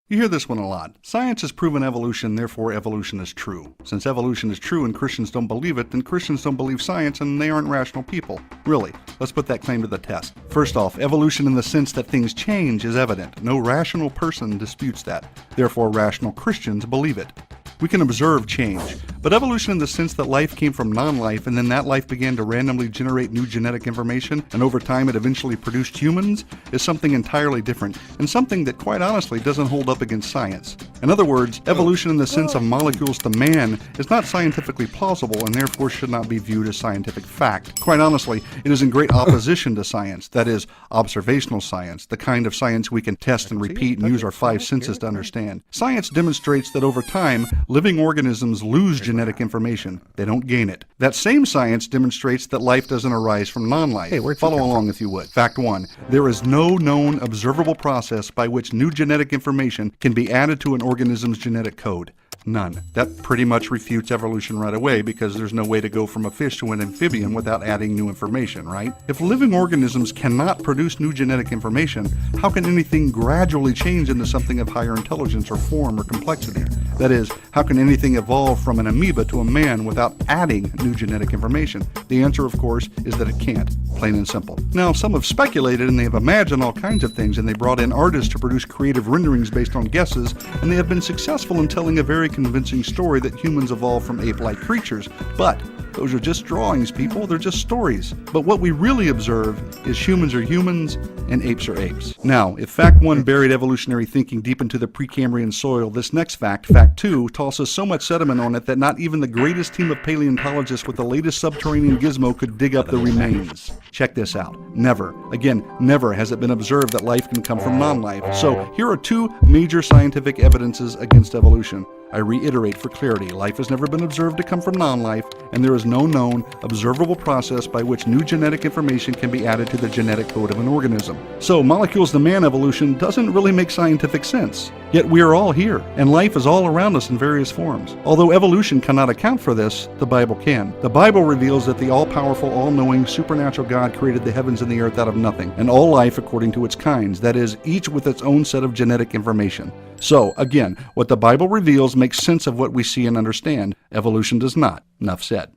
You hear this one a lot. Science has proven evolution, therefore evolution is true. Since evolution is true and Christians don't believe it, then Christians don't believe science and they aren't rational people. Really, let's put that claim to the test. First off, evolution in the sense that things change is evident. No rational person disputes that. Therefore, rational Christians believe it. We can observe change, but evolution in the sense that life came from non-life and then that life began to randomly generate new genetic information and over time it eventually produced humans is something entirely different and something that quite honestly doesn't hold up against science. In other words, evolution in the sense of molecules to man is not scientifically plausible and therefore should not be viewed as scientific fact. Quite honestly, it is in great opposition to science, that is, observational science, the kind of science we can test and repeat and use our five senses to understand. Science demonstrates that over time, living organisms lose genetic information. They don't gain it. That same science demonstrates that life doesn't arise from non-life. Follow along if you would. Fact 1. There is no known observable process by which new genetic information can be added to an organism's genetic code. None. That pretty much refutes evolution right away because there's no way to go from a fish to an amphibian without adding new information, right? If living organisms cannot produce new genetic information, how can anything gradually change into something of higher intelligence or form or complexity? That is, how can anything evolve from an amoeba to a man without adding new genetic information? The answer, of course, is that it can't. Plain and simple. Now, some have speculated and they have imagined all kinds of things and they brought in artists to produce creative renderings based on guesses, and they have been successful in telling a very convincing story that humans evolved from ape-like creatures. But those are just drawings, people. They're just stories. But what we really observe is humans are humans and apes are apes. Now, if fact 1 buried evolutionary thinking deep into the Precambrian soil, this next fact, fact 2, tosses so much sediment on it that not even the greatest team of paleontologists with the latest subterranean gizmo could dig up the remains. Check this out. Never, again, never has it been observed that life can come from non-life. So here are two major scientific evidences against evolution. I reiterate for clarity, life has never been observed to come from non-life, and there is no known, observable process by which new genetic information can be added to the genetic code of an organism. So, molecules to man evolution doesn't really make scientific sense. Yet we are all here, and life is all around us in various forms. Although evolution cannot account for this, the Bible can. The Bible reveals that the all-powerful, all-knowing, supernatural God created the heavens and the earth out of nothing, and all life according to its kinds, that is, each with its own set of genetic information. So, again, what the Bible reveals makes sense of what we see and understand. Evolution does not. Enough said.